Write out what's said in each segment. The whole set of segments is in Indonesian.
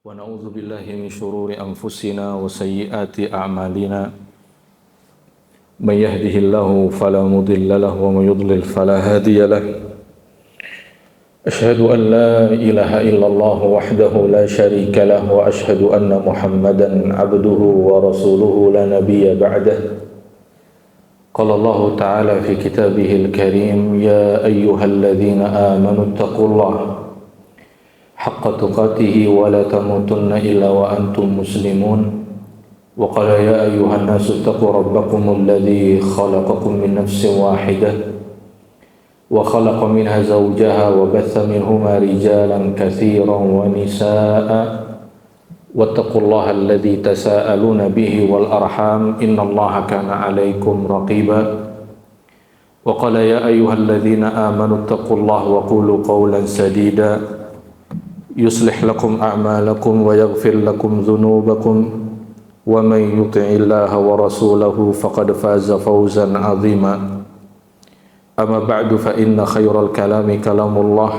ونعوذ بالله من شرور أنفسنا وسيئات أعمالنا من يهده الله فلا مضل له ومن يضلل فلا هادي له أشهد أن لا إله إلا الله وحده لا شريك له وأشهد أن محمدا عبده ورسوله لا نبي بعده قال الله تعالى في كتابه الكريم يا أيها الذين آمنوا اتقوا الله حق تقاته ولا تموتن إلا وأنتم مسلمون وقال يا أيها الناس اتقوا ربكم الذي خلقكم من نفس واحدة وخلق منها زوجها وبث منهما رجالا كثيرا ونساء واتقوا الله الذي تساءلون به والأرحام إن الله كان عليكم رقيبا وقال يا أيها الذين آمنوا اتقوا الله وقولوا قولا سديدا يصلح لكم أعمالكم ويغفر لكم ذنوبكم ومن يطع الله ورسوله فقد فاز فوزا عظيما أما بعد فإن خير الكلام كلام الله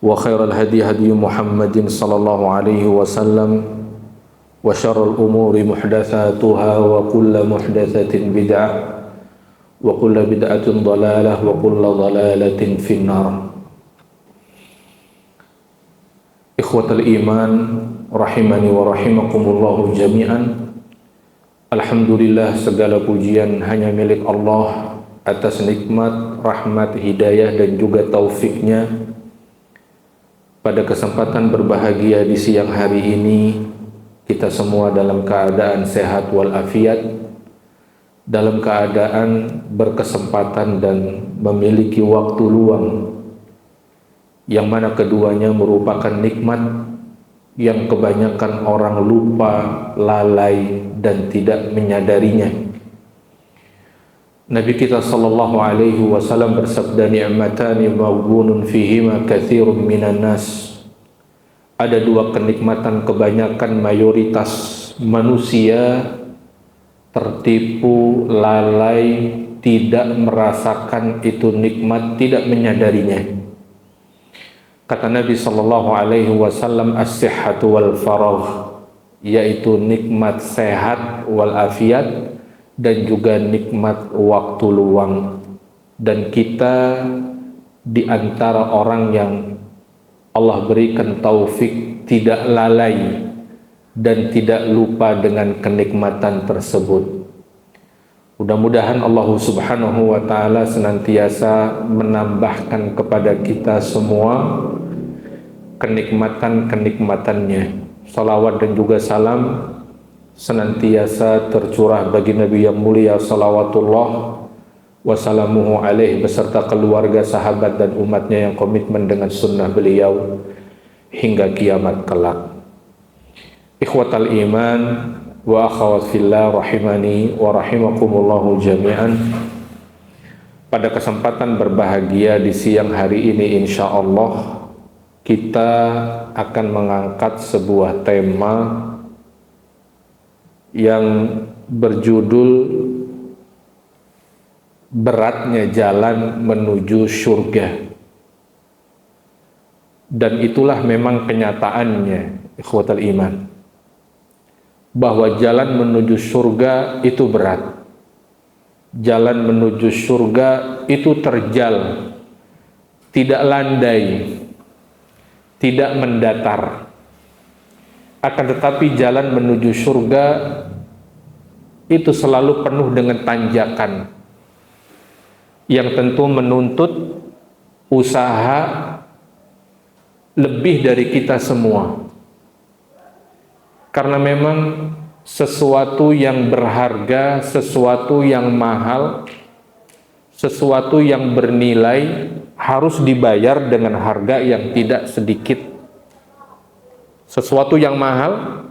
وخير الهدي هدي محمد صلى الله عليه وسلم وشر الأمور محدثاتها وكل محدثة بدعة وكل بدعة ضلالة وكل ضلالة في النار. Ikhwatal iman rahimani wa rahimakumullahu jami'an. Alhamdulillah, segala pujian hanya milik Allah atas nikmat, rahmat, hidayah dan juga taufiknya. Pada kesempatan berbahagia di siang hari ini, kita semua dalam keadaan sehat walafiat, dalam keadaan berkesempatan dan memiliki waktu luang, yang mana keduanya merupakan nikmat yang kebanyakan orang lupa, lalai dan tidak menyadarinya. Nabi kita sallallahu alaihi wasallam bersabda, ni'matani maghbunun fihima katsirun minan nas. Ada dua kenikmatan kebanyakan mayoritas manusia tertipu, lalai, tidak merasakan itu nikmat, tidak menyadarinya. Kata Nabi sallallahu alaihi wasallam, as-sihhatu wal faragh, yaitu nikmat sehat wal afiat dan juga nikmat waktu luang. Dan kita di antara orang yang Allah berikan taufik tidak lalai dan tidak lupa dengan kenikmatan tersebut. Mudah-mudahan Allah subhanahu wa ta'ala senantiasa menambahkan kepada kita semua kenikmatan-kenikmatannya. Salawat dan juga salam senantiasa tercurah bagi Nabi yang mulia salawatullah wassalamuhu alaih beserta keluarga, sahabat dan umatnya yang komitmen dengan sunnah beliau hingga kiamat kelak. Ikhwatal iman wa akhawat fillah rahimani wa rahimakumullahu jami'an. Pada kesempatan berbahagia di siang hari ini, insyaallah kita akan mengangkat sebuah tema yang berjudul beratnya jalan menuju surga. Dan itulah memang kenyataannya, ikhwatal iman, bahwa jalan menuju surga itu berat. Jalan menuju surga itu terjal, tidak landai, tidak mendatar. Akan tetapi jalan menuju surga itu selalu penuh dengan tanjakan yang tentu menuntut usaha lebih dari kita semua. Karena memang sesuatu yang berharga, sesuatu yang mahal, sesuatu yang bernilai harus dibayar dengan harga yang tidak sedikit. Sesuatu yang mahal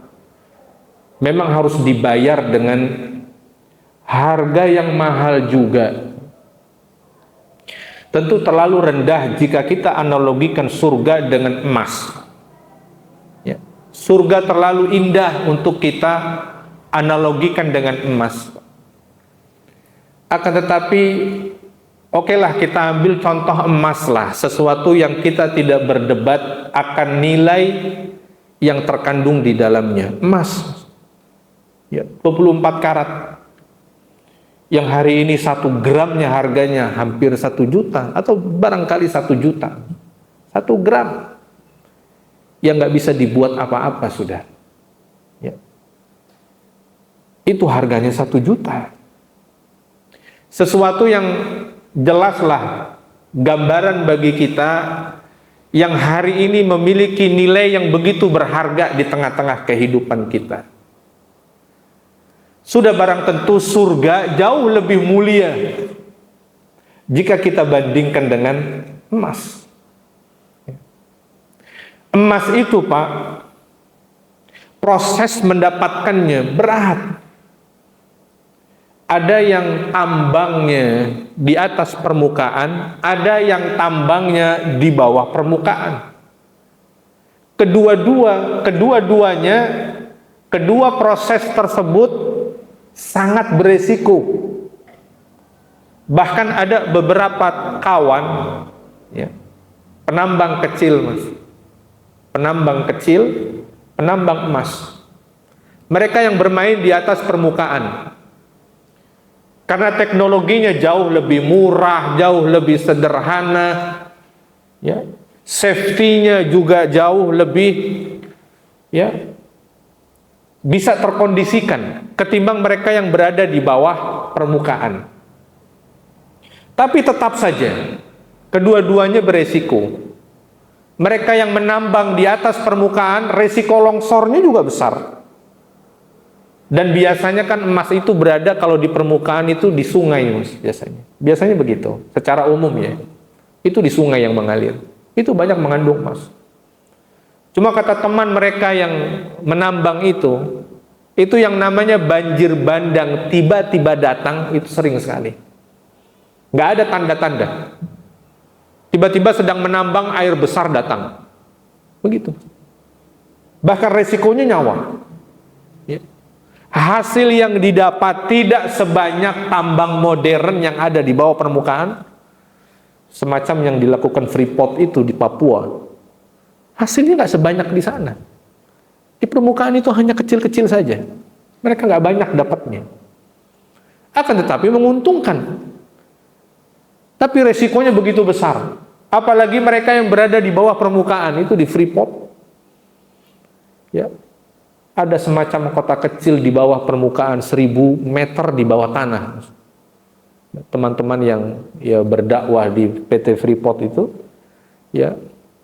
memang harus dibayar dengan harga yang mahal juga. Tentu terlalu rendah jika kita analogikan surga dengan emas. Ya. Surga terlalu indah untuk kita analogikan dengan emas. Akan tetapi, okelah kita ambil contoh emas lah, sesuatu yang kita tidak berdebat akan nilai yang terkandung di dalamnya. Emas, ya, 24 karat. Yang hari ini 1 gramnya harganya hampir 1 juta, atau barangkali 1 juta. 1 gram. Yang nggak bisa dibuat apa-apa sudah. Ya. Itu harganya 1 juta. Sesuatu yang jelaslah gambaran bagi kita yang hari ini memiliki nilai yang begitu berharga di tengah-tengah kehidupan kita. Sudah barang tentu surga jauh lebih mulia jika kita bandingkan dengan emas. Emas itu, Pak, proses mendapatkannya berat. Ada yang tambangnya di atas permukaan, ada yang tambangnya di bawah permukaan. Kedua-duanya, kedua proses tersebut sangat beresiko. Bahkan ada beberapa kawan, ya, penambang kecil, Mas. Penambang emas. Mereka yang bermain di atas permukaan. Karena teknologinya jauh lebih murah, jauh lebih sederhana, ya, safety-nya juga jauh lebih, ya, bisa terkondisikan ketimbang mereka yang berada di bawah permukaan. Tapi tetap saja kedua-duanya beresiko. Mereka yang menambang di atas permukaan, resiko longsornya juga besar. Dan biasanya kan emas itu berada kalau di permukaan itu di sungai, Mas, biasanya. Biasanya begitu, secara umum ya. Itu di sungai yang mengalir. Itu banyak mengandung emas. Cuma kata teman mereka yang menambang itu yang namanya banjir bandang tiba-tiba datang, itu sering sekali. Nggak ada tanda-tanda. Tiba-tiba sedang menambang, air besar datang. Begitu. Bahkan resikonya nyawa. Ya. Hasil yang didapat tidak sebanyak tambang modern yang ada di bawah permukaan. Semacam yang dilakukan Freeport itu di Papua. Hasilnya nggak sebanyak di sana. Di permukaan itu hanya kecil-kecil saja. Mereka nggak banyak dapatnya. Akan tetapi menguntungkan. Tapi resikonya begitu besar. Apalagi mereka yang berada di bawah permukaan itu di Freeport. Ya. Ada semacam kota kecil di bawah permukaan 1000 meter di bawah tanah. Teman-teman yang ya berdakwah di PT Freeport itu, ya,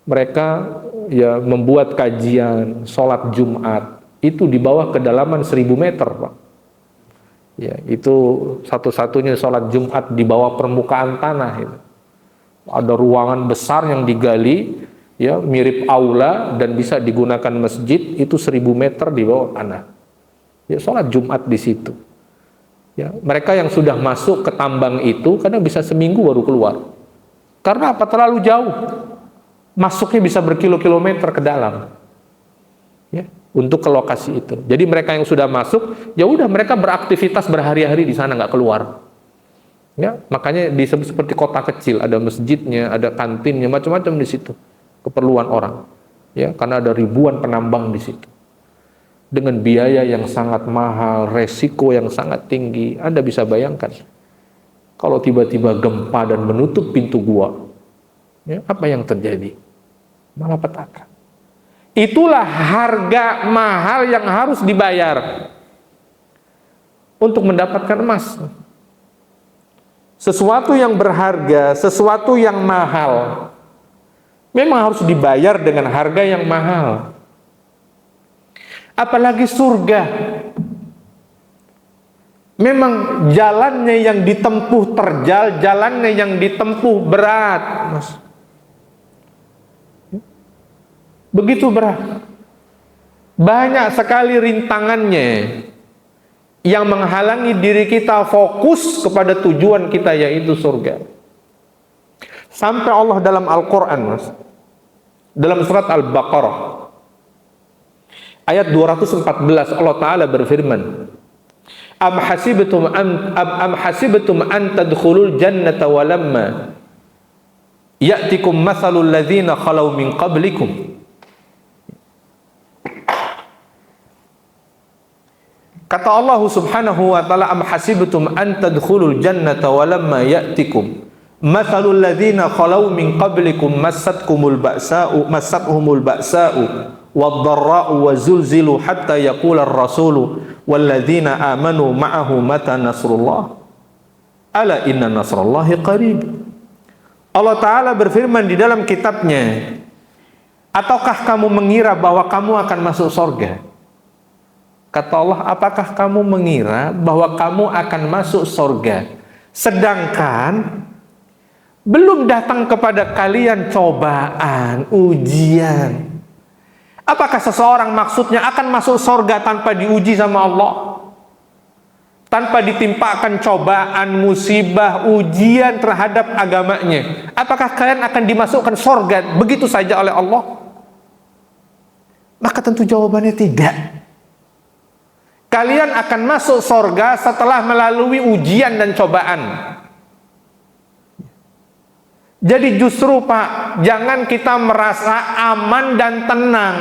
mereka ya membuat kajian sholat Jumat itu di bawah kedalaman 1000 meter, Pak. Ya, itu satu-satunya sholat Jumat di bawah permukaan tanah itu. Ada ruangan besar yang digali, ya, mirip aula dan bisa digunakan masjid, itu 1000 meter di bawah tanah. Ya, sholat Jumat di situ. Ya, mereka yang sudah masuk ke tambang itu kadang bisa seminggu baru keluar. Karena apa? Terlalu jauh. Masuknya bisa berkilo-kilometer ke dalam. Ya, untuk ke lokasi itu. Jadi mereka yang sudah masuk, ya udah mereka beraktivitas berhari-hari di sana, nggak keluar. Ya, makanya disebut seperti kota kecil, ada masjidnya, ada kantinnya, macam-macam di situ. Keperluan orang. Ya, karena ada ribuan penambang di situ. Dengan biaya yang sangat mahal, resiko yang sangat tinggi. Anda bisa bayangkan. Kalau tiba-tiba gempa dan menutup pintu gua, ya, apa yang terjadi? Malapetaka. Itulah harga mahal yang harus dibayar untuk mendapatkan emas. Sesuatu yang berharga, sesuatu yang mahal, memang harus dibayar dengan harga yang mahal. Apalagi surga. Memang jalannya yang ditempuh terjal, jalannya yang ditempuh berat, Mas. Begitu berat. Banyak sekali rintangannya yang menghalangi diri kita fokus kepada tujuan kita, yaitu surga. Sampai Allah dalam Al-Quran, Mas, dalam surat Al-Baqarah ayat 214, Allah Ta'ala berfirman, Am hasibtum an tadkhulul jannata walamma ya'tikum mathalul ladzina khalau min qablikum. Kata Allah Subhanahu wa taala, am hasibtum an tadkhulul jannata wa lamma ya'tikum mathalul ladzina khalau min qablikum massatuhumul ba'sa'u wad-dharra'u wa zulzilu hatta yaqula ar-rasulu wal ladzina amanu ma'ahu mata nasrullah ala inna nasrallahi qarib. Allah taala berfirman di dalam kitabnya, ataukah kamu mengira bahwa kamu akan masuk surga? Kata Allah, apakah kamu mengira bahwa kamu akan masuk surga sedangkan belum datang kepada kalian cobaan, ujian? Apakah seseorang maksudnya akan masuk surga tanpa diuji sama Allah? Tanpa ditimpakan cobaan, musibah, ujian terhadap agamanya? Apakah kalian akan dimasukkan surga begitu saja oleh Allah? Maka tentu jawabannya tidak. Kalian akan masuk surga setelah melalui ujian dan cobaan. Jadi justru Pak, jangan kita merasa aman dan tenang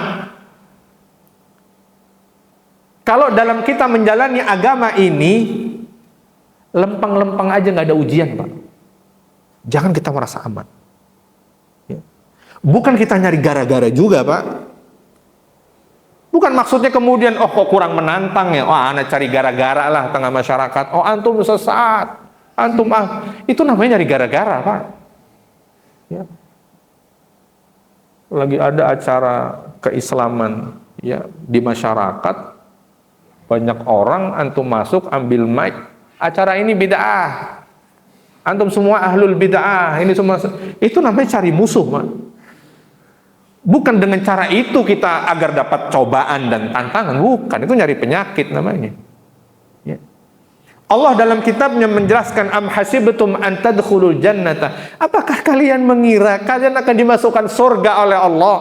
kalau dalam kita menjalani agama ini lempeng-lempeng aja nggak ada ujian Pak. Jangan kita merasa aman. Bukan kita nyari gara-gara juga Pak. Bukan maksudnya kemudian, oh kok kurang menantang ya, oh anak cari gara-gara lah tengah masyarakat, oh antum sesat, antum itu namanya nyari gara-gara Pak. Ya. Lagi ada acara keislaman ya di masyarakat, banyak orang, antum masuk ambil mic, acara ini bid'ah, antum semua ahlul bid'ah, ini semua, itu namanya cari musuh Pak. Bukan dengan cara itu kita agar dapat cobaan dan tantangan, bukan, itu nyari penyakit namanya. Ya. Allah dalam kitabnya menjelaskan, am hasibtum an tadkhulul jannata, apakah kalian mengira kalian akan dimasukkan surga oleh Allah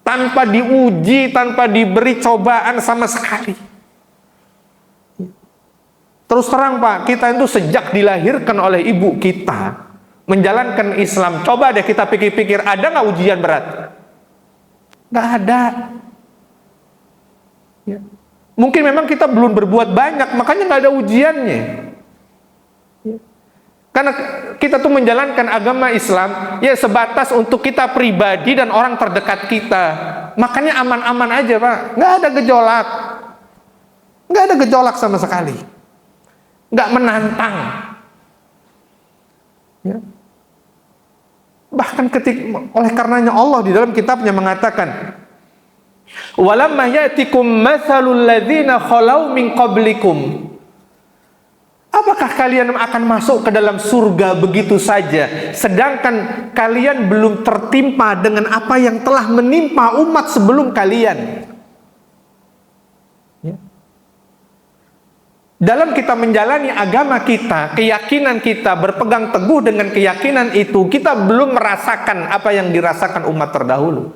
tanpa diuji, tanpa diberi cobaan sama sekali? Terus terang Pak, kita itu sejak dilahirkan oleh ibu kita menjalankan Islam, coba deh kita pikir-pikir, ada nggak ujian berat? Nggak ada. Ya. Mungkin memang kita belum berbuat banyak, makanya nggak ada ujiannya. Ya. Karena kita tuh menjalankan agama Islam, ya sebatas untuk kita pribadi dan orang terdekat kita. Makanya aman-aman aja Pak, nggak ada gejolak. Nggak ada gejolak sama sekali. Nggak menantang. Ya. Bahkan oleh karenanya Allah di dalam kitabnya mengatakan, walamma ya'tikum mathalul ladzina khalau min qablikum, apakah kalian akan masuk ke dalam surga begitu saja sedangkan kalian belum tertimpa dengan apa yang telah menimpa umat sebelum kalian? Ya. Dalam kita menjalani agama kita, keyakinan kita, berpegang teguh dengan keyakinan itu, kita belum merasakan apa yang dirasakan umat terdahulu.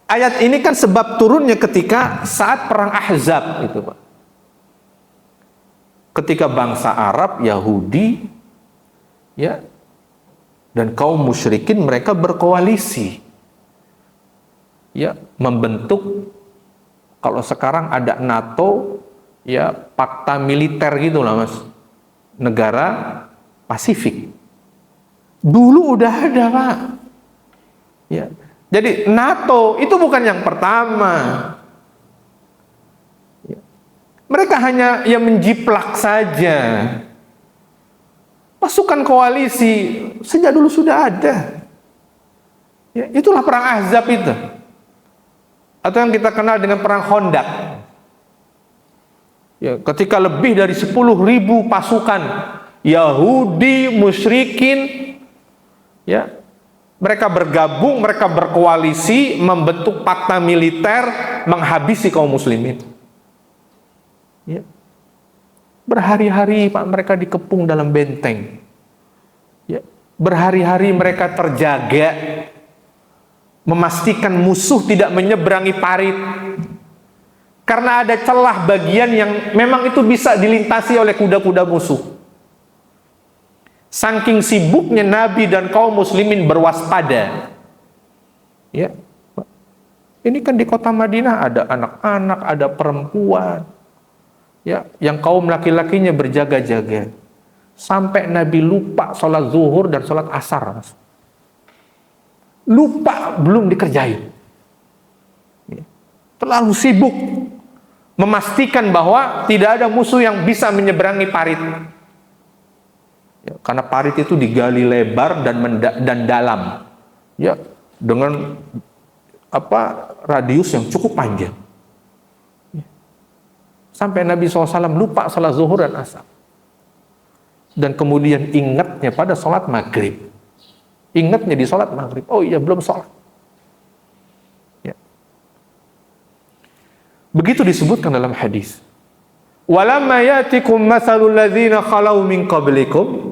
Ayat ini kan sebab turunnya ketika saat perang Ahzab itu Pak. Ketika bangsa Arab, Yahudi, ya, dan kaum musyrikin mereka berkoalisi, ya, membentuk, kalau sekarang ada NATO, ya fakta militer gitu lah Mas, negara Pasifik. Dulu udah ada Pak. Ya, jadi NATO itu bukan yang pertama. Ya. Mereka hanya yang menjiplak saja. Pasukan koalisi sejak dulu sudah ada. Ya, itulah perang Ahzab itu. Atau yang kita kenal dengan perang Khandaq. Ya, ketika lebih dari 10.000 pasukan Yahudi, musyrikin, ya, mereka bergabung, mereka berkoalisi, membentuk fakta militer, menghabisi kaum muslimin. Ya. Berhari-hari Pak mereka dikepung dalam benteng. Ya. Berhari-hari mereka terjaga, memastikan musuh tidak menyeberangi parit. Karena ada celah bagian yang memang itu bisa dilintasi oleh kuda-kuda musuh. Saking sibuknya Nabi dan kaum muslimin berwaspada. Ya. Ini kan di kota Madinah ada anak-anak, ada perempuan, ya, yang kaum laki-lakinya berjaga-jaga. Sampai Nabi lupa sholat zuhur dan sholat asar. Lupa, belum dikerjain. Terlalu sibuk memastikan bahwa tidak ada musuh yang bisa menyeberangi parit. Ya, karena parit itu digali lebar dan dalam, ya, dengan radius yang cukup panjang. Ya. Sampai Nabi SAW lupa sholat zuhur dan asar. Dan kemudian ingatnya pada sholat maghrib. Ingatnya di sholat maghrib. Oh iya, belum sholat. Ya. Begitu disebutkan dalam hadis. Walamma ya'tikum mathalul ladzina khalau min qablikum.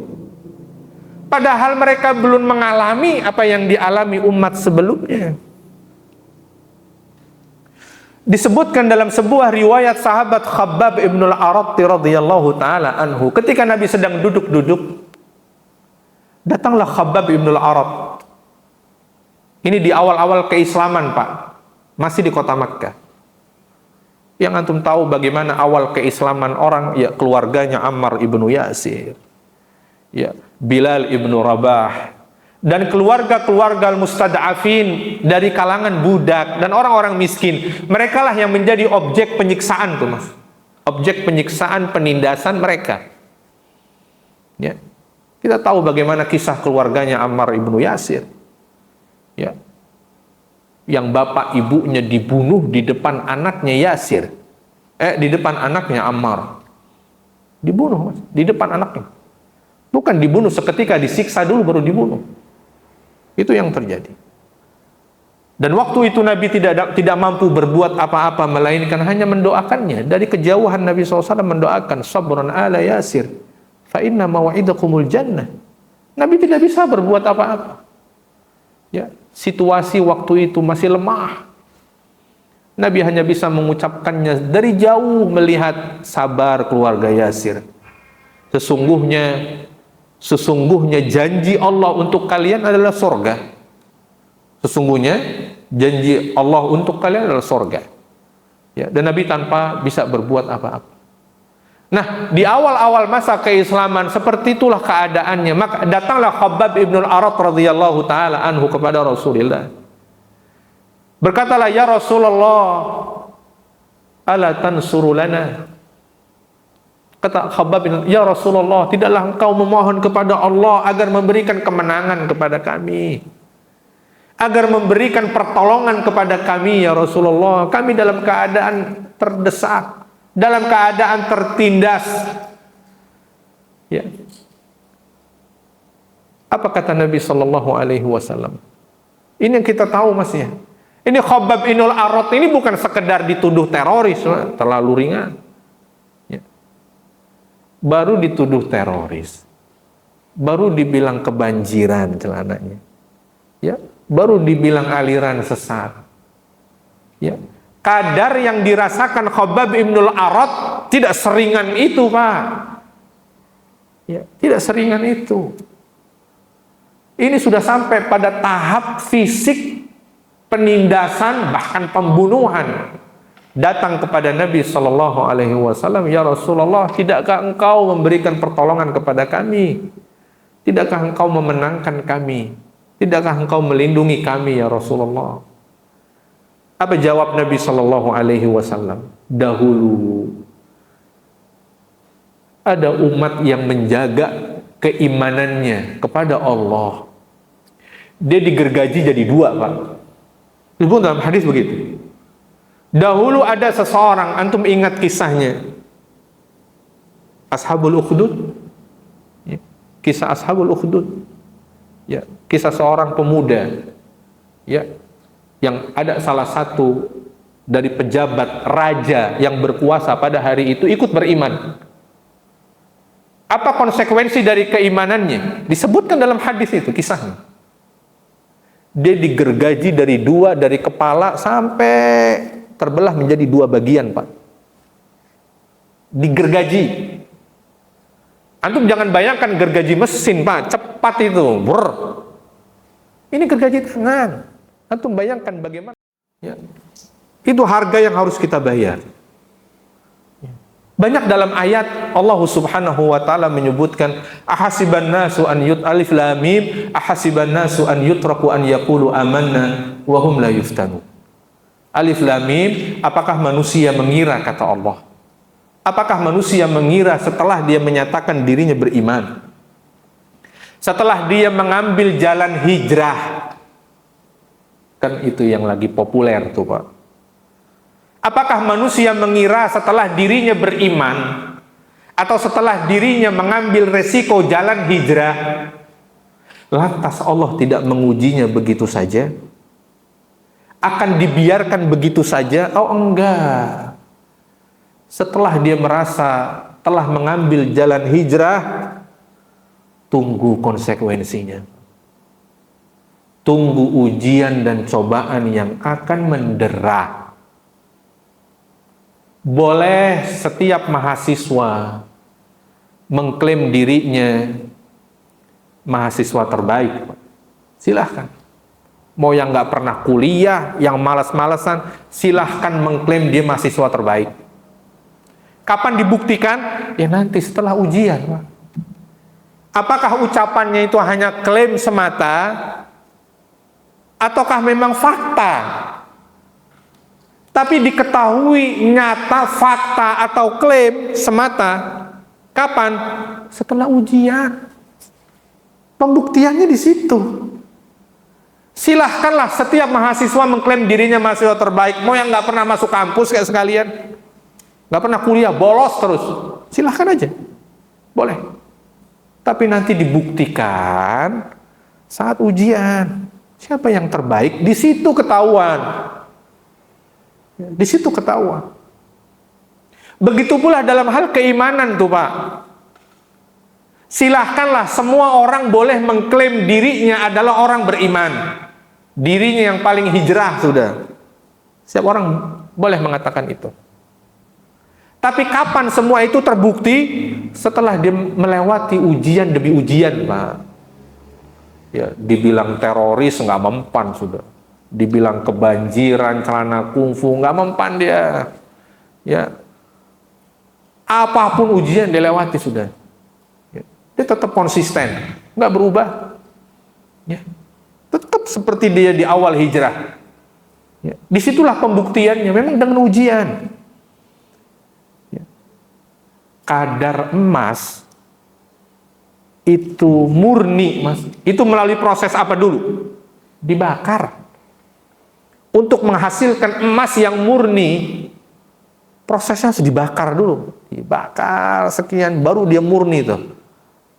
Padahal mereka belum mengalami apa yang dialami umat sebelumnya. Disebutkan dalam sebuah riwayat sahabat Khabbab ibn al-Aratti radhiyallahu ta'ala anhu, ketika Nabi sedang duduk-duduk, datanglah Khabbab ibn al-Arat. Ini di awal-awal keislaman, Pak, masih di kota Makkah. Yang antum tahu bagaimana awal keislaman orang, ya, keluarganya Ammar ibnu Yasir, ya, Bilal ibnu Rabah, dan keluarga-keluarga al-mustad'afin dari kalangan budak dan orang-orang miskin. Mereka lah yang menjadi objek penyiksaan tuh, Mas. Objek penyiksaan, penindasan mereka. Ya. Kita tahu bagaimana kisah keluarganya Ammar ibnu Yasir. Ya. Yang bapak ibunya dibunuh di depan anaknya Yasir. Di depan anaknya Ammar. Dibunuh, Mas, di depan anaknya. Bukan dibunuh seketika, disiksa dulu baru dibunuh. Itu yang terjadi. Dan waktu itu Nabi tidak mampu berbuat apa-apa melainkan hanya mendoakannya. Dari kejauhan Nabi SAW mendoakan, sabran ala Yasir, fa inna maw'idakumul jannah. Nabi tidak bisa berbuat apa-apa. Ya, situasi waktu itu masih lemah. Nabi hanya bisa mengucapkannya dari jauh, melihat sabar keluarga Yasir. Sesungguhnya janji Allah untuk kalian adalah surga. Sesungguhnya janji Allah untuk kalian adalah surga. Ya, dan Nabi tanpa bisa berbuat apa-apa. Nah, di awal-awal masa keislaman seperti itulah keadaannya. Maka datanglah Khabbab ibn al-Arat radhiyallahu taala anhu kepada Rasulullah. Berkatalah, ya Rasulullah, ala tansuru lana. Kata Khabbab, ya Rasulullah, tidaklah engkau memohon kepada Allah agar memberikan kemenangan kepada kami, agar memberikan pertolongan kepada kami, ya Rasulullah. Kami dalam keadaan terdesak, dalam keadaan tertindas. Ya. Apa kata Nabi Sallallahu Alaihi Wasallam? Ini yang kita tahu, Mas, ya. Ini Khabbab ibn al-Arat ini bukan sekedar dituduh teroris, terlalu ringan. Ya. Baru dituduh teroris, baru dibilang kebanjiran celananya, ya, baru dibilang aliran sesat. Ya. Kadar yang dirasakan Khabbab ibn al-Arat tidak seringan itu, Pak. Ya, tidak seringan itu. Ini sudah sampai pada tahap fisik, penindasan, bahkan pembunuhan. Datang kepada Nabi Sallallahu Alaihi Wasallam, ya Rasulullah, tidakkah engkau memberikan pertolongan kepada kami? Tidakkah engkau memenangkan kami? Tidakkah engkau melindungi kami, ya Rasulullah? Apa jawab Nabi Sallallahu Alaihi Wasallam? Dahulu ada umat yang menjaga keimanannya kepada Allah. Dia digergaji jadi dua, Pak. Disebut dalam hadis begitu. Dahulu ada seseorang, antum ingat kisahnya, Ashabul Ukhdud, ya, kisah Ashabul Ukhdud, ya, kisah seorang pemuda, ya, yang ada salah satu dari pejabat raja yang berkuasa pada hari itu ikut beriman. Apa konsekuensi dari keimanannya? Disebutkan dalam hadis itu kisahnya. Dia digergaji dari dua, dari kepala sampai terbelah menjadi dua bagian, Pak. Digergaji. Antum jangan bayangkan gergaji mesin, Pak, cepat itu. Brr. Ini gergaji tangan. Antum bayangkan bagaimana Ya. Itu harga yang harus kita bayar. Banyak dalam ayat Allah Subhanahu wa taala menyebutkan ahasiban nasu an alif lam mim ahasiban nasu an yutraku an yaqulu amanna wa hum la yuftanu. Alif lam mim, apakah manusia mengira, kata Allah. Apakah manusia mengira setelah dia menyatakan dirinya beriman, setelah dia mengambil jalan hijrah, kan itu yang lagi populer tuh Pak. Apakah manusia mengira setelah dirinya beriman atau setelah dirinya mengambil resiko jalan hijrah, lantas Allah tidak mengujinya begitu saja? Akan dibiarkan begitu saja? Oh enggak. Setelah dia merasa telah mengambil jalan hijrah, tunggu konsekuensinya. Tunggu ujian dan cobaan yang akan mendera. Boleh setiap mahasiswa mengklaim dirinya mahasiswa terbaik. Silahkan. Mau yang nggak pernah kuliah, yang malas-malasan, silahkan mengklaim dia mahasiswa terbaik. Kapan dibuktikan? Ya nanti setelah ujian, Pak. Apakah ucapannya itu hanya klaim semata, ataukah memang fakta? Tapi diketahui nyata, fakta, atau klaim semata. Kapan? Setelah ujian. Pembuktiannya di situ. Silahkanlah setiap mahasiswa mengklaim dirinya mahasiswa terbaik. Mau yang nggak pernah masuk kampus kayak sekalian, nggak pernah kuliah, bolos terus. Silahkan aja. Boleh. Tapi nanti dibuktikan saat ujian. Siapa yang terbaik? Di situ ketahuan. Di situ ketahuan. Begitu pula dalam hal keimanan tuh Pak. Silahkanlah semua orang boleh mengklaim dirinya adalah orang beriman. Dirinya yang paling hijrah sudah. Setiap orang boleh mengatakan itu. Tapi kapan semua itu terbukti? Setelah dia melewati ujian demi ujian Pak. Ya, dibilang teroris nggak mempan sudah. Dibilang kebanjiran celana kungfu nggak mempan dia. Ya, apapun ujian dilewati sudah. Ya. Dia tetap konsisten, nggak berubah. Ya. Tetap seperti dia di awal hijrah. Ya. Disitulah pembuktiannya, memang dengan ujian. Ya. Kadar emas itu murni, Mas. Itu melalui proses apa dulu? Dibakar. Untuk menghasilkan emas yang murni, prosesnya harus dibakar dulu. Dibakar sekian, baru dia murni tuh.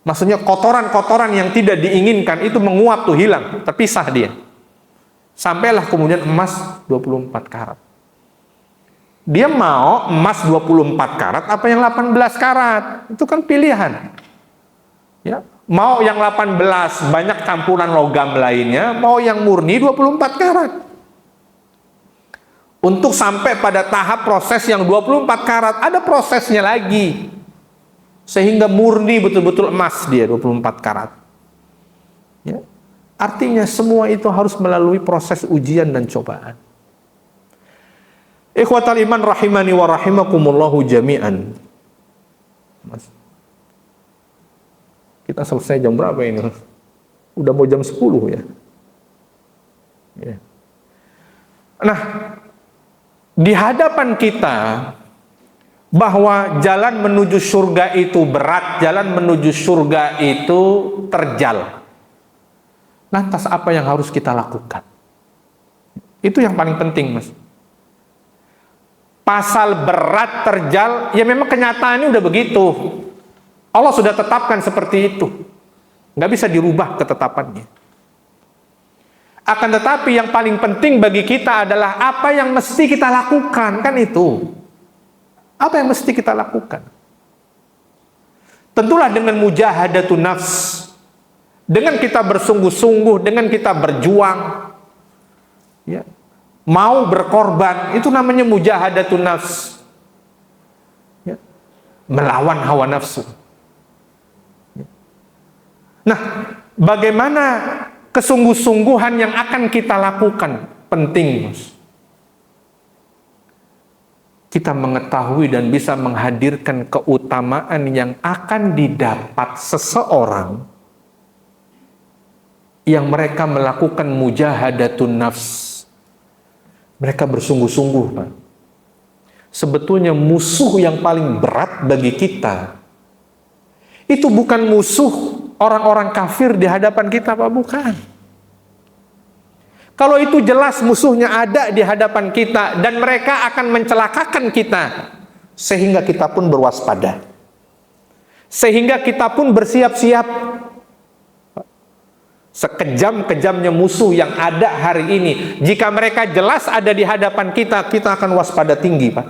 Maksudnya kotoran-kotoran yang tidak diinginkan itu menguap tuh, hilang, terpisah dia. Sampailah kemudian emas 24 karat. Dia mau emas 24 karat apa yang 18 karat? Itu kan pilihan. Ya, mau yang 18 banyak campuran logam lainnya, mau yang murni 24 karat. Untuk sampai pada tahap proses yang 24 karat, ada prosesnya lagi. Sehingga murni betul-betul emas dia 24 karat. Ya. Artinya semua itu harus melalui proses ujian dan cobaan. Ikhwatal iman rahimani wa rahimakumullahu jami'an. Mas, kita selesai jam berapa ini? Udah mau jam 10 ya. Ya. Nah, di hadapan kita bahwa jalan menuju surga itu berat, jalan menuju surga itu terjal. Lantas apa yang harus kita lakukan? Itu yang paling penting, Mas. Pasal berat terjal, ya memang kenyataannya udah begitu. Allah sudah tetapkan seperti itu. Nggak bisa dirubah ketetapannya. Akan tetapi yang paling penting bagi kita adalah apa yang mesti kita lakukan, kan itu. Apa yang mesti kita lakukan? Tentulah dengan mujahadatun nafs. Dengan kita bersungguh-sungguh, dengan kita berjuang. Ya. Mau berkorban, itu namanya mujahadatun nafs. Ya. Melawan hawa nafsu. Ya. Nah, bagaimana kesungguh-sungguhan yang akan kita lakukan? Penting, Mas. kita mengetahui dan bisa menghadirkan keutamaan yang akan didapat seseorang yang mereka melakukan mujahadatun nafs. Mereka bersungguh-sungguh, Pak. Sebetulnya musuh yang paling berat bagi kita itu bukan musuh orang-orang kafir di hadapan kita, Pak, bukan. Kalau itu jelas musuhnya ada di hadapan kita dan mereka akan mencelakakan kita, sehingga kita pun berwaspada, sehingga kita pun bersiap-siap. Sekejam-kejamnya musuh yang ada hari ini, jika mereka jelas ada di hadapan kita, kita akan waspada tinggi, Pak.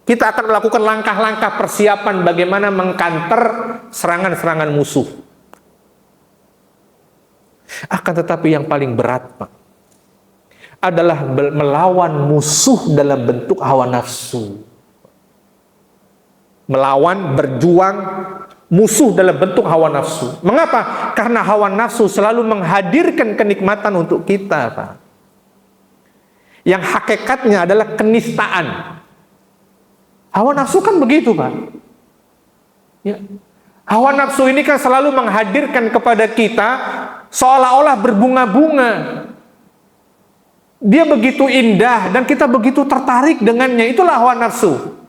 Kita akan melakukan langkah-langkah persiapan bagaimana mengkanter serangan-serangan musuh. Akan tetapi yang paling berat, Pak, adalah melawan musuh dalam bentuk hawa nafsu. Melawan, berjuang musuh dalam bentuk hawa nafsu. Mengapa? Karena hawa nafsu selalu menghadirkan kenikmatan untuk kita, Pak. Yang hakikatnya adalah kenistaan. Hawa nafsu kan begitu, Pak. Ya. Hawa nafsu ini kan selalu menghadirkan kepada kita seolah-olah berbunga-bunga. Dia begitu indah dan kita begitu tertarik dengannya. Itulah hawa nafsu.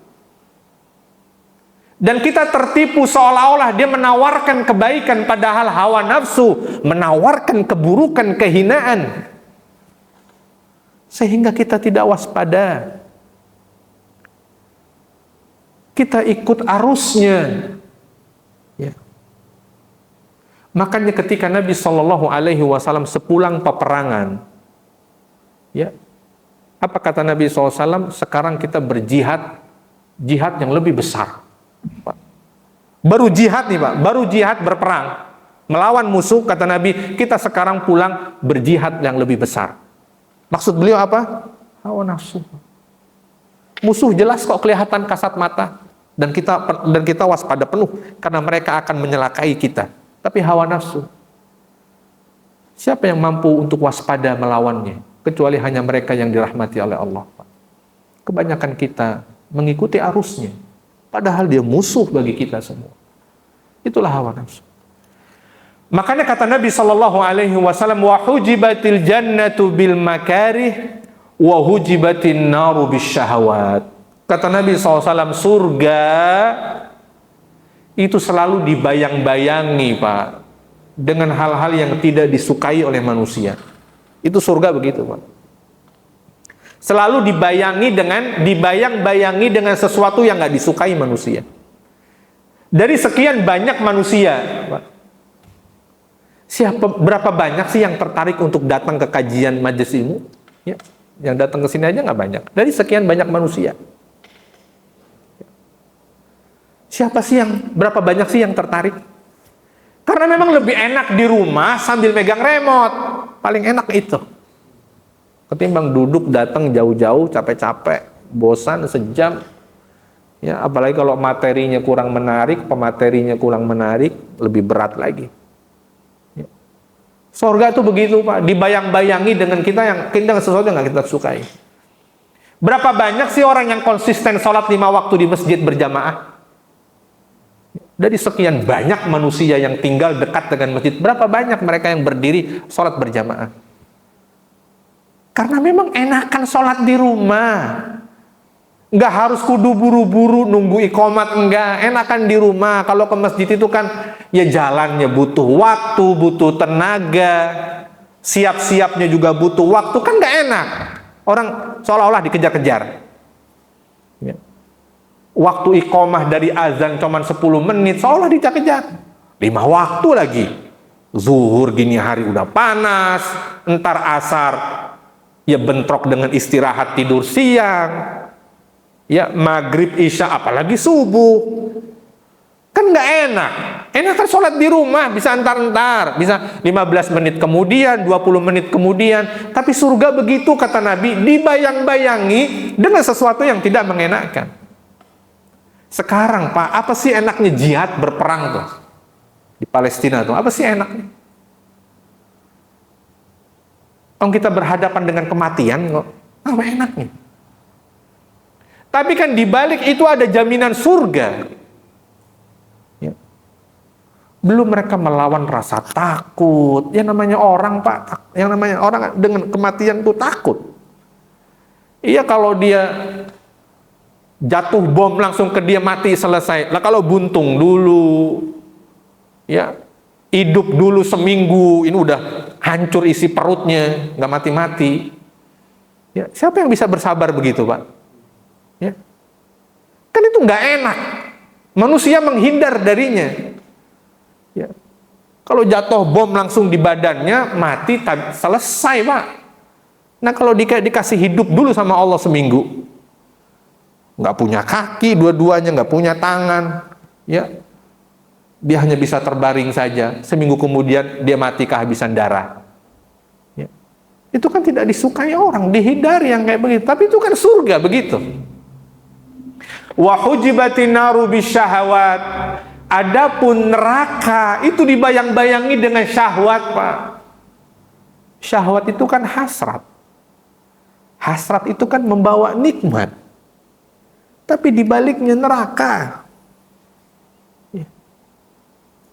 Dan kita tertipu seolah-olah dia menawarkan kebaikan, padahal hawa nafsu menawarkan keburukan, kehinaan. Sehingga kita tidak waspada. Kita ikut arusnya. Ya. Makanya ketika Nabi SAW sepulang peperangan, ya, apa kata Nabi SAW? Sekarang kita berjihad, jihad yang lebih besar. Baru jihad nih, Pak, baru jihad berperang melawan musuh, kata Nabi, kita sekarang pulang berjihad yang lebih besar. Maksud beliau apa? Hawa nafsu. Musuh jelas kok kelihatan kasat mata dan kita waspada penuh karena mereka akan menyelakai kita. Tapi hawa nafsu, siapa yang mampu untuk waspada melawannya? Kecuali hanya mereka yang dirahmati oleh Allah, Pak. Kebanyakan kita mengikuti arusnya, padahal dia musuh bagi kita semua. Itulah hawa nafsu. Makanya kata Nabi SAW, wa hujibatil jannatu bil makarih wa hujibatin naru bisyahawat. Kata Nabi SAW, surga itu selalu dibayang-bayangi, Pak, dengan hal-hal yang tidak disukai oleh manusia. Itu surga begitu, Pak. Selalu dibayang-bayangi dengan sesuatu yang nggak disukai manusia. Dari sekian banyak manusia, Pak, berapa banyak sih yang tertarik untuk datang ke kajian majelis ilmu? Ya, yang datang ke sini aja nggak banyak. Dari sekian banyak manusia, berapa banyak sih yang tertarik? Karena memang lebih enak di rumah sambil megang remote, paling enak itu. Ketimbang duduk datang jauh-jauh, capek-capek, bosan sejam. Ya, apalagi kalau materinya kurang menarik, pematerinya kurang menarik, lebih berat lagi. Ya. Surga itu begitu, Pak, dibayang-bayangi dengan kita sesuatu yang nggak kita sukai. Berapa banyak sih orang yang konsisten sholat 5 waktu di masjid berjamaah? Dari sekian banyak manusia yang tinggal dekat dengan masjid, berapa banyak mereka yang berdiri sholat berjamaah? Karena memang enakan sholat di rumah. Nggak harus kudu buru-buru nunggu iqomat, enggak. Enakan di rumah. Kalau ke masjid itu kan ya jalannya butuh waktu, butuh tenaga, siap-siapnya juga butuh waktu, kan nggak enak. Orang seolah-olah dikejar-kejar. Ya. Waktu iqomah dari azan cuma 10 menit, seolah dikejar-kejar. 5 waktu lagi. Zuhur gini hari udah panas, entar asar ya bentrok dengan istirahat tidur siang. Ya, maghrib, isya, apalagi subuh. Kan nggak enak. Enak kan sholat di rumah, bisa entar-entar, bisa 15 menit kemudian, 20 menit kemudian. Tapi surga begitu, kata Nabi, dibayang-bayangi dengan sesuatu yang tidak mengenakkan. Sekarang, Pak, apa sih enaknya jihad berperang tuh? Di Palestina tuh, apa sih enaknya? Kalau kita berhadapan dengan kematian kok, apa enaknya? Tapi kan di balik itu ada jaminan surga. Ya. Belum mereka melawan rasa takut. Yang namanya orang, Pak, yang namanya orang dengan kematian itu takut. Iya, kalau dia jatuh bom langsung ke dia mati selesai. Lah kalau buntung dulu, ya hidup dulu seminggu, ini udah hancur isi perutnya, nggak mati-mati. Ya, siapa yang bisa bersabar begitu, Pak? Ya. Kan itu nggak enak. Manusia menghindar darinya. Ya. Kalau jatuh bom langsung di badannya, mati selesai, Pak. Nah kalau dikasih hidup dulu sama Allah seminggu, nggak punya kaki dua-duanya, nggak punya tangan, ya dia hanya bisa terbaring saja. Seminggu kemudian dia mati kehabisan darah. Ya. Itu kan tidak disukai orang, dihindari yang kayak begitu. Tapi itu kan surga begitu. Wa hujibatin naru bisyahawat. Adapun neraka itu dibayang-bayangi dengan syahwat, Pak. Syahwat itu kan hasrat. Hasrat itu kan membawa nikmat. Tapi dibaliknya neraka. Ya.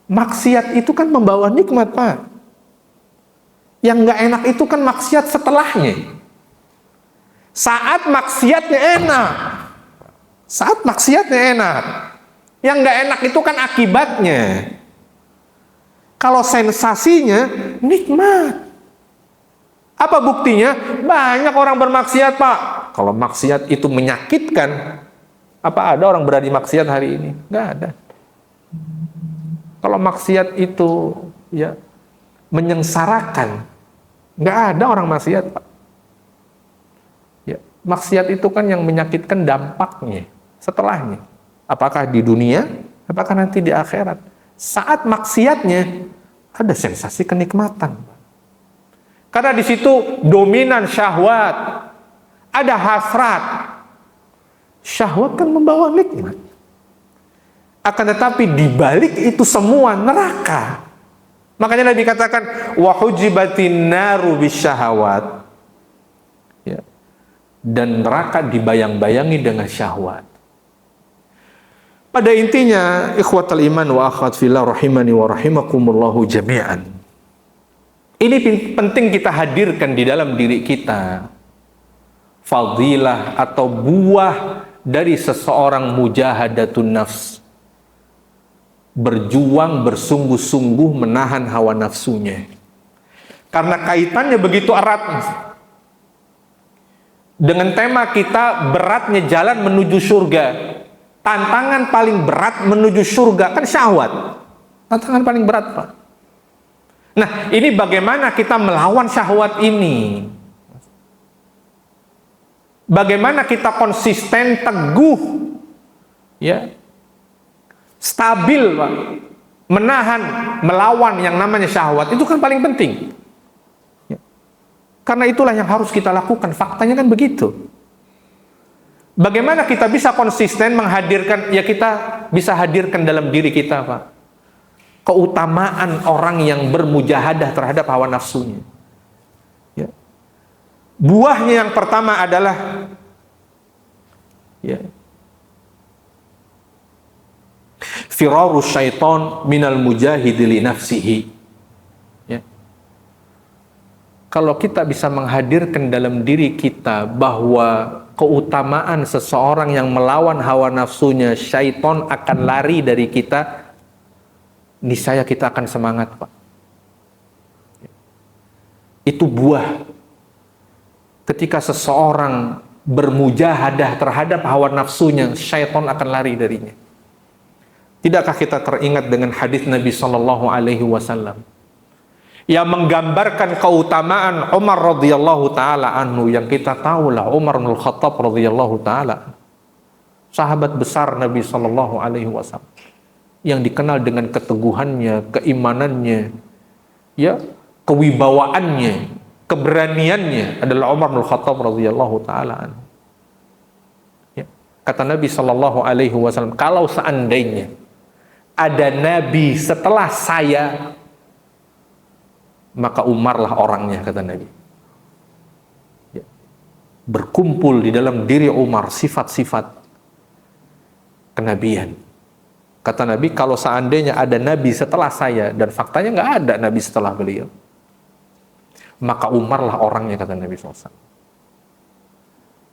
Maksiat itu kan membawa nikmat, Pak. Yang nggak enak itu kan maksiat setelahnya. Saat maksiatnya enak. Saat maksiatnya enak. Yang nggak enak itu kan akibatnya. Kalau sensasinya nikmat. Apa buktinya? Banyak orang bermaksiat, Pak. Kalau maksiat itu menyakitkan, apa ada orang berani maksiat hari ini? Nggak ada. Kalau maksiat itu ya menyengsarakan, nggak ada orang maksiat, Pak. Ya, maksiat itu kan yang menyakitkan dampaknya setelahnya. Apakah di dunia, apakah nanti di akhirat. Saat maksiatnya ada sensasi kenikmatan. Karena di situ dominan syahwat, ada hasrat. Syahwat kan membawa nikmat. Akan tetapi di balik itu semua neraka. Makanya Nabi katakan wa hujibatin naru bisyahawat. Ya. Dan neraka dibayang-bayangi dengan syahwat. Pada intinya, ikhwatal iman wa akhwat fillah rahimani wa rahimakumullahu jami'an. Ini penting kita hadirkan di dalam diri kita. Fadilah atau buah dari seseorang mujahadatun nafs. Berjuang bersungguh-sungguh menahan hawa nafsunya. Karena kaitannya begitu erat dengan tema kita, beratnya jalan menuju surga. Tantangan paling berat menuju surga kan syahwat. Tantangan paling berat, Pak. Nah, ini bagaimana kita melawan syahwat ini? Bagaimana kita konsisten, teguh, ya, stabil, Pak, menahan, melawan yang namanya syahwat, itu kan paling penting. Ya. Karena itulah yang harus kita lakukan. Faktanya kan begitu. Bagaimana kita bisa konsisten menghadirkan, ya kita bisa hadirkan dalam diri kita, Pak, keutamaan orang yang bermujahadah terhadap hawa nafsunya. Ya. Buahnya yang pertama adalah ya, firarus syaitan minal mujahidi li nafsihi. Ya. Kalau kita bisa menghadirkan dalam diri kita bahwa keutamaan seseorang yang melawan hawa nafsunya, syaitan akan lari dari kita, niscaya kita akan semangat, Pak. Itu buah. Ketika seseorang bermujahadah terhadap hawa nafsunya, syaitan akan lari darinya. Tidakkah kita teringat dengan hadis Nabi Shallallahu Alaihi Wasallam yang menggambarkan keutamaan Umar radhiyallahu taala anhu, yang kita tahu lah Umar bin Khattab radhiyallahu taala, sahabat besar Nabi Shallallahu Alaihi Wasallam, yang dikenal dengan keteguhannya, keimanannya, ya, kewibawaannya, keberaniannya adalah Umar bin Khattab radhiyallahu taala anhu. Ya. Kata Nabi Shallallahu Alaihi Wasallam, kalau seandainya ada nabi setelah saya, maka Umarlah orangnya, kata Nabi. Ya. berkumpul di dalam diri Umar sifat-sifat kenabian. Kata Nabi, kalau seandainya ada Nabi setelah saya, dan faktanya nggak ada Nabi setelah beliau, maka Umarlah orangnya, kata Nabi SAW.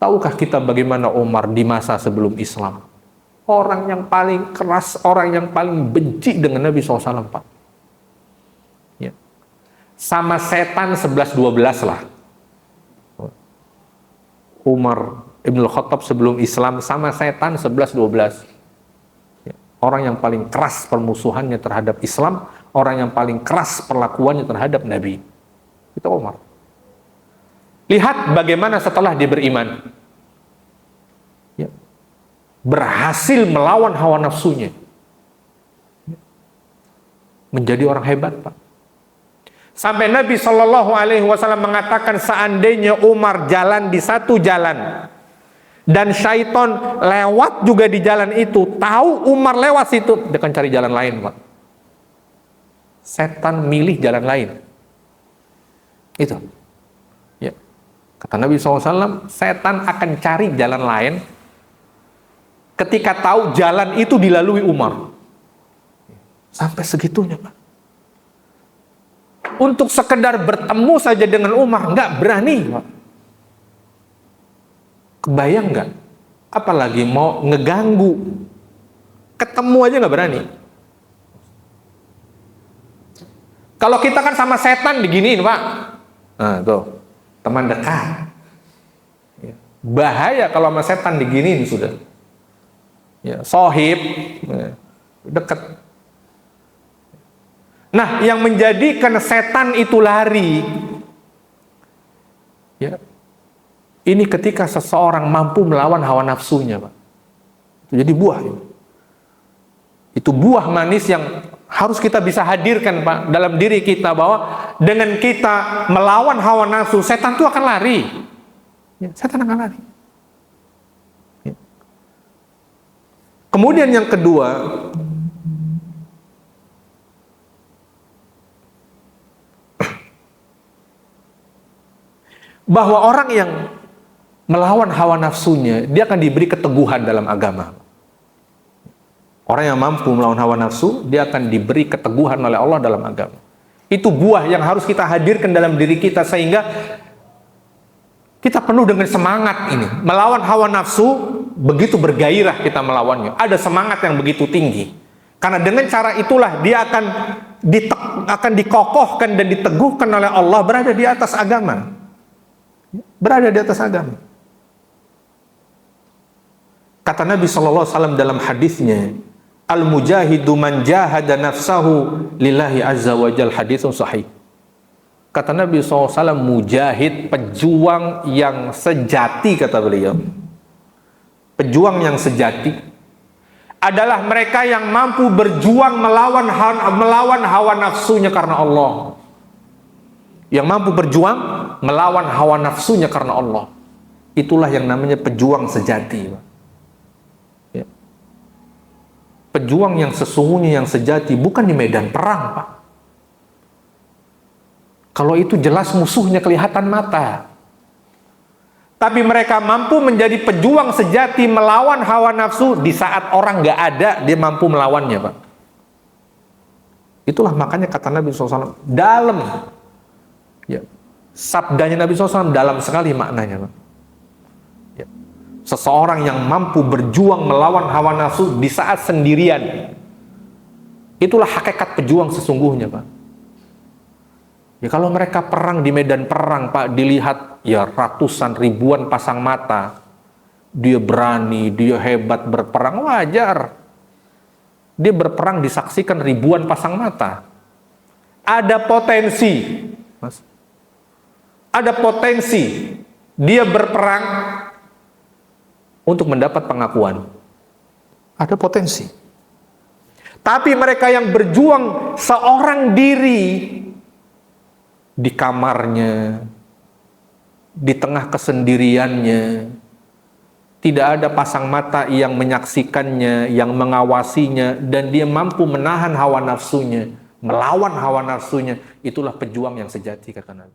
Tahukah kita bagaimana Umar di masa sebelum Islam? Orang yang paling keras, orang yang paling benci dengan Nabi SAW, Pak. Ya. Sama setan 11-12 lah. Umar Ibn Khattab sebelum Islam sama setan 11-12. Ya. Orang yang paling keras permusuhannya terhadap Islam, orang yang paling keras perlakuannya terhadap Nabi. Itu Umar. Lihat bagaimana setelah dia beriman. Ya. Berhasil melawan hawa nafsunya. Ya. Menjadi orang hebat, Pak. Sampai Nabi SAW mengatakan seandainya Umar jalan di satu jalan dan syaitan lewat juga di jalan itu, tahu Umar lewat situ, dia akan cari jalan lain, Pak. Setan milih jalan lain. Itu. Ya. Kata Nabi SAW, setan akan cari jalan lain ketika tahu jalan itu dilalui Umar. Sampai segitunya, Pak. Untuk sekedar bertemu saja dengan Umar, nggak berani, Pak. Kebayang nggak? Apalagi mau ngeganggu. Ketemu aja nggak berani. Kalau kita kan sama setan diginiin, Pak. Nah, tuh, teman dekat. Ya. Bahaya kalau sama setan diginiin sudah. Ya, sohib, ya, dekat. Nah, yang menjadikan setan itu lari, ya, ini ketika seseorang mampu melawan hawa nafsunya, Pak. Jadi buah. Ya. Itu buah manis yang harus kita bisa hadirkan, Pak, dalam diri kita, bahwa dengan kita melawan hawa nafsu, setan itu akan lari. Ya, setan akan lari. Ya. Kemudian yang kedua, bahwa orang yang melawan hawa nafsunya, dia akan diberi keteguhan dalam agama. Orang yang mampu melawan hawa nafsu, dia akan diberi keteguhan oleh Allah dalam agama. Itu buah yang harus kita hadirkan dalam diri kita, sehingga kita penuh dengan semangat ini. Melawan hawa nafsu, begitu bergairah kita melawannya. Ada semangat yang begitu tinggi. Karena dengan cara itulah dia akan dikokohkan dan diteguhkan oleh Allah berada di atas agama. Berada di atas agama. Kata Nabi SAW dalam hadisnya, al-mujahidu man jahada nafsahu lillahi azza wa jal, haditsun sahih. Kata Nabi SAW, mujahid, pejuang yang sejati, kata beliau. Pejuang yang sejati adalah mereka yang mampu berjuang melawan hawa nafsunya karena Allah. Yang mampu berjuang melawan hawa nafsunya karena Allah. Itulah yang namanya pejuang sejati, Pak. Ya. Pejuang yang sesungguhnya, yang sejati, bukan di medan perang, Pak. Kalau itu jelas musuhnya kelihatan mata. Tapi mereka mampu menjadi pejuang sejati melawan hawa nafsu di saat orang nggak ada, dia mampu melawannya, Pak. Itulah makanya kata Nabi SAW, dalam, ya, sabdanya Nabi SAW dalam sekali maknanya, Pak. Ya. Seseorang yang mampu berjuang melawan hawa nafsu di saat sendirian, itulah hakikat pejuang sesungguhnya, Pak. Ya, kalau mereka perang di medan perang, Pak, dilihat ya ratusan ribuan pasang mata, dia berani, dia hebat berperang, wajar. Dia berperang disaksikan ribuan pasang mata. Ada potensi, Mas. Ada potensi dia berperang untuk mendapat pengakuan. Ada potensi. Tapi mereka yang berjuang seorang diri di kamarnya, di tengah kesendiriannya, tidak ada pasang mata yang menyaksikannya, yang mengawasinya, dan dia mampu menahan hawa nafsunya, melawan hawa nafsunya, itulah pejuang yang sejati, kata Nabi.